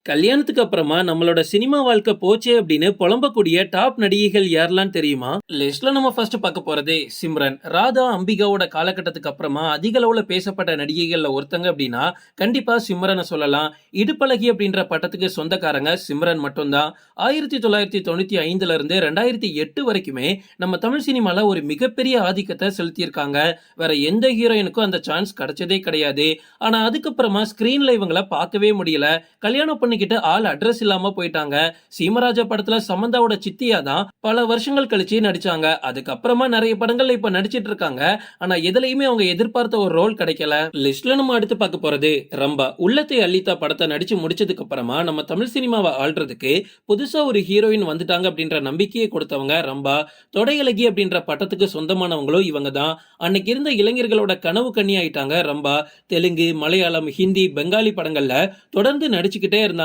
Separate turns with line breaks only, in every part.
கல்யாணத்துக்கு அப்புறமா நம்மளோட சினிமா வாழ்க்கை போச்சே அப்படின்னு புலம்பக்கூடிய டாப் நடிகைகள் யாரெல்லாம் தெரியுமா? லிஸ்ட்ல நம்ம ஃபர்ஸ்ட் பார்க்க போறது சிம்ரன். ராதா அம்பிகாவோட காலகட்டத்துக்கு அப்புறமா அதிக அளவுல பேசப்பட்ட நடிகைகள்ல ஒருத்தங்க அப்படின்னா கண்டிப்பா சிம்ரனை சொல்லலாம். இடுப்பழகி அப்படின்ற பட்டத்துக்கு சொந்தக்காரங்க சிம்ரன் மட்டும்தான். 1995 இருந்து 2008 வரைக்குமே நம்ம தமிழ் சினிமால ஒரு மிகப்பெரிய ஆதிக்கத்தை செலுத்தியிருக்காங்க. வேற எந்த ஹீரோயினுக்கும் அந்த சான்ஸ் கிடைச்சதே கிடையாது. ஆனா அதுக்கப்புறமா ஸ்கிரீன்ல இவங்களை பார்க்கவே முடியல. கல்யாணம் பண்ணிக்கிட்டு ஆள் அட்ரஸ் இல்லாம போயிட்டாங்க. சீமராஜா படத்துல சமந்தாவோட சித்தியா தான் பல வருஷங்கள் கழிச்சு நடிச்சாங்க. அதுக்கப்புறமா நிறைய படங்கள்ல இப்ப நடிச்சிட்டு இருக்காங்க. ஆனா எதுலயுமே அவங்க எதிர்பார்த்த ஒரு ரோல் கிடைக்கல. லிஸ்ட்ல நம்ம அடுத்து பார்க்க போறது ரம்பா. உள்ளத்தை அள்ளித்தா படத்தை நடிச்சு முடிச்சதுக்கு அப்புறமா நம்ம தமிழ் சினிமாவை ஆள்றதுக்கு புதுசா ஒரு ஹீரோயின் வந்துட்டாங்க அப்படின்ற நம்பிக்கையை கொடுத்தவங்க ரம்பா. தொடையழகி அப்படின்ற பட்டத்துக்கு சொந்தமானவங்களும் இவங்க தான். அன்னைக்கு இருந்த இளைஞர்களோட கனவு கண்ணி ஆயிட்டாங்க ரம்பா. தெலுங்கு, மலையாளம், ஹிந்தி, பெங்காலி படங்கள்ல தொடர்ந்து நடிச்சுக்கிட்டே இருந்தாங்க.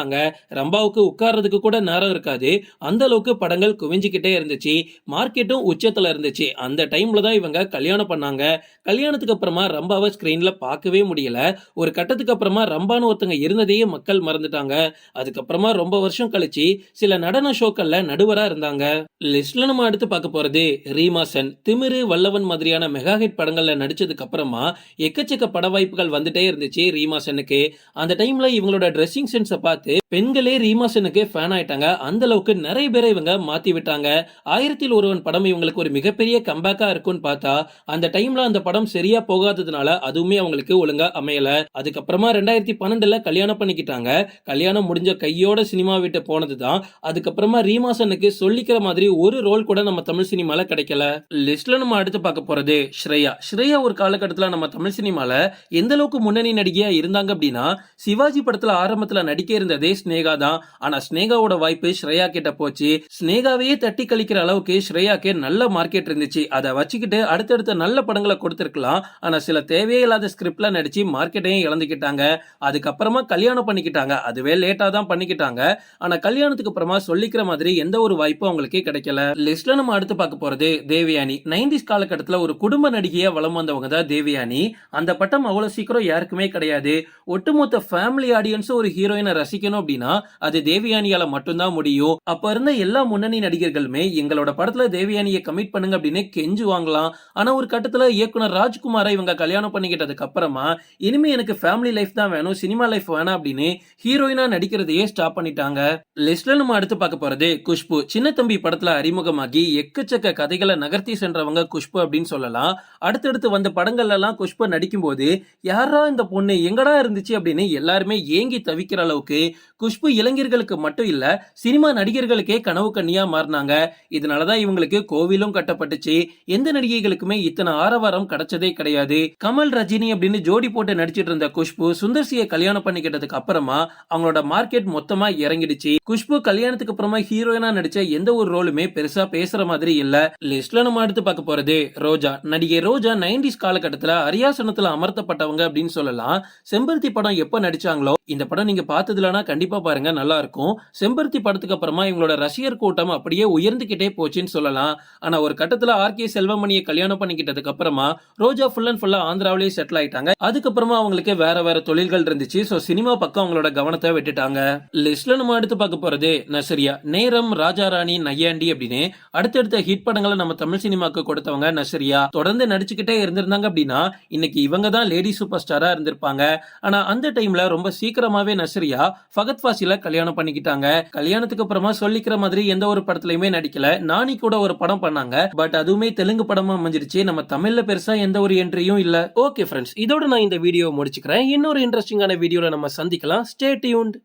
ரம்பாவுக்கு உட்கார்றதுக்கு கூட நேரம் இருக்காது. அந்த அளவுக்கு படங்கள் குவிஞ்சுக்கிட்டே இருந்துச்சு. மார்க்கெட்டும் உச்சத்துல இருந்துச்சு. அந்த டைம்ல தான் இவங்க கல்யாணம் பண்ணாங்க. கல்யாணத்துக்கு அப்புறமா ரம்பாவை ஸ்கிரீன்ல பார்க்கவே முடியல. ஒரு கட்டத்துக்கு அப்புறமா ரம்பான்னு ஒருத்தங்க இருந்ததையே மக்கள் மறந்துட்டாங்க. அதுக்கப்புறமா ரொம்ப வருஷம் கழிச்சு சில நடன ஷோக்கள்ல நடுவரா இருந்தாங்க. லிஸ்ட்ல நம்ம அடுத்து பார்க்க போறது ரீமா சென். திமிரு, வல்லவன் மாதிரியான மெகா ஹிட் படங்கள்ல நடிச்சதுக்கு அப்புறமா எக்கச்சக்க பட வாய்ப்புகள் வந்துட்டே இருந்துச்சு ரீமா சென்னுக்கு. அந்த டைம்ல இவங்களோட ட்ரெஸ்ஸிங் சென்ஸை பார்த்து பெண்களே ரீமா சென்னுக்கு ஃபேன் ஆயிட்டாங்க. அந்த அளவுக்கு நிறைய பேரை இவங்க மாத்தி விட்டாங்க. 1000ல் ஒருவன் படம் இவங்களுக்கு ஒரு மிகப்பெரிய கம்பேக்கா இருக்கும்னு பார்த்தா அந்த டைம்ல அந்த படம் சரியா போகாததுனால அதுவுமே அவங்களுக்கு ஒழுங்கா அமையல. அதுக்கப்புறமா 2012ல கல்யாணம் பண்ணிக்கிட்டாங்க. கல்யாணம் முடிஞ்ச கையோட சினிமா விட்டு போனதுதான். அதுக்கப்புறமா ரீமா சென்னுக்கு சொல்லிக்கிற மாதிரி ஒரு ரோல் கூட நம்ம தமிழ் சினிமால கிடைக்கல. லிஸ்ட்ல நம்ம அடுத்து பார்க்க போறது ஸ்ரேயா. ஸ்ரேயா ஒரு காலகட்டத்துல நம்ம தமிழ் சினிமால எந்த அளவுக்கு முன்னணி நடிகையா இருந்தாங்க அப்படின்னா சிவாஜி படத்துல ஆரம்பத்துல நடிக்க இருந்ததே ஸ்னேகா தான். ஆனா ஸ்னேகாவோட வாய்ப்பு ஸ்ரேயா கிட்ட போச்சு. ஸ்னேகாவையே தட்டி கழிக்கிற அளவுக்கு ஸ்ரேயாக்கு நல்ல மார்க்கெட் இருந்துச்சு. அதை வச்சுக்கிட்டு அடுத்தடுத்த நல்ல படங்களை கொடுத்திருக்கலாம். ஆனா சில தேவையே இல்லாத ஸ்கிரிப்ட்ல நடிச்சு மார்க்கெட்டையும் இழந்துக்கிட்டாங்க. அதுக்கப்புறமா கல்யாணம் பண்ணிக்கிட்டாங்க. அதுவே லேட்டா தான் பண்ணிக்கிட்டாங்க. ஆனா கல்யாணத்துக்கு அப்புறமா சொல்லிக்கிற மாதிரி எந்த ஒரு வாய்ப்பும் அவங்களுக்கு கிடைக்கல. லிஸ்ட்ல நம்ம அடுத்து பார்க்க போறது தேவயானி. 90s காலகட்டத்துல ஒரு குடும்ப நடிகையா வலம் வந்தவங்க தான் தேவயானி. அந்த பட்டம் அவ்வளவு சீக்கிரம் யாருக்குமே கிடையாது. ஒட்டுமொத்த ஃபேமிலி ஆடியன்ஸ் ஒரு ஹீரோயினை ரசிக்கணும் அப்படின்னா அது தேவயானியால மட்டும்தான் முடியும். அப்ப இருந்த எல்லா முன்னணி நடிகர்களுமே எங்களோட படத்துல தேவயானியை கமிட் பண்ணுங்க அப்படின்னு கெஞ்சுவாங்களாம். ஆனா ஒரு கட்டத்துல இயக்குனர் ராஜ்குமாரை இவங்க கல்யாணம் பண்ணிக்கிட்டதுக்கு அப்புறமா இனிமே எனக்கு ஃபேமிலி லைஃப் தான் வேணும், சினிமா லைஃப் வேணாம் அப்படின்னு ஹீரோயினா நடிக்கிறதையே ஸ்டாப் பண்ணிட்டாங்க. லிஸ்ட்ல நம்ம அடுத்து பார்க்க போறது குஷ்பு. சின்ன தம்பி படத்துல அறிமுகமாகி எக்கச்சக்க கதைகளை நகர்த்தி சென்றவங்க குஷ்பு அப்படின்னு சொல்லலாம். அடுத்தடுத்து வந்த படங்கள்ல எல்லாம் குஷ்பு நடிக்கும் போது யாரா இந்த பொண்ணு எங்கடா இருந்துச்சு அப்படின்னு எல்லாருமே ஏங்கி தவிக்கிற அளவுக்கு குஷ்பு இளைஞர்களுக்கு மட்டும் இல்ல சினிமா நடிகர்களுக்கே கனவு கண்ணியா மாறினாங்க. இதனாலதான் இவங்களுக்கு கோவிலும் கட்டப்பட்டுச்சு. எந்த நடிகைகளுக்குமே இத்தனை ஆரவாரம் கிடைச்சதே கிடையாது. கமல், ரஜினி அப்படின்னு ஜோடி போட்டு நடிச்சிட்டு இருந்த குஷ்பு சுந்தர்சியை கல்யாணம் பண்ணிக்கிட்டதுக்கு அப்புறமா அவங்களோட மார்க்கெட் மொத்தமா இறங்கிடுச்சு. குஷ்பு கல்யாணத்துக்கு அப்புறமா ஹீரோயினா நடிச்ச எந்த ஒரு ரோலுமே பெருசா பேசுற மாதிரி இல்ல. லிஸ்ட்ல நம்ம அடுத்து பார்க்க போறது ரோஜா. நடிகை ரோஜா 90s காலகட்டத்துல அரியாசனத்துல அமர்த்தப்பட்டவங்க அப்படின்னு சொல்லலாம். செம்பருத்தி படம் எப்ப நடிச்சாங்களோ இந்த படம் நீங்க பார்த்ததுலனா கண்டிப்பா பாருங்க, நல்லா இருக்கும். செம்பருத்தி படத்துக்கு அப்புறமா இவங்களோட ரசிகர் கூட்டம் அப்படியே உயர்ந்துகிட்டே போச்சுன்னு சொல்லலாம். ஆனா ஒரு கட்டத்துல ஆர்கே செல்வமணியை கல்யாணம் பண்ணிக்கிட்டதுக்கு அப்புறமா ரோஜா ஃபுல் அண்ட் ஃபுல்லா ஆந்திராவிலேயே செட்டில் ஆயிட்டாங்க. அதுக்கப்புறமா அவங்களுக்கு வேற வேற தொழில்கள் இருந்துச்சு. சோ சினிமா பக்கம் அவங்களோட கவனத்தை விட்டுட்டாங்க. லிஸ்ட்ல நம்ம அடுத்து பார்க்க போறது நஸ்ரியா. நேரம், ராஜாராணி, நையாண்டி அப்படின்னு அடுத்தடுத்த ஹிட் படங்களை நம்ம தமிழ் சினிமாக்கு கொடுத்தவங்க நஸ்ரியா. தொடர்ந்து நடிச்சுக்கிட்டே இருந்திருந்தாங்க அப்படின்னா இன்னைக்கு இவங்க தான் லேடி சூப்பர் ஸ்டாரா இருந்திருப்பாங்க. ஆனா அந்த டைம்ல ரொம்ப சீக்கிரமாவே நஸ்ரியா ஃபகத் ஃபாசில கல்யாணம் பண்ணிக்கிட்டாங்க. கல்யாணத்துக்கு அப்புறமா சொல்லிக்கிற மாதிரி எந்த ஒரு படத்துலயுமே நடிக்கல. நானி கூட ஒரு படம் பண்ணாங்க. பட் அதுவுமே தெலுங்கு படமா அமைஞ்சிருச்சு. நம்ம தமிழ்ல பெருசா எந்த ஒரு என்ட்ரியும் இல்ல. ஓகே ஃப்ரெண்ட்ஸ், இதோட நான் இந்த வீடியோ முடிச்சுக்கிறேன். இன்னொரு இன்ட்ரெஸ்டிங்கான வீடியோல நம்ம சந்திக்கலாம். Stay tuned.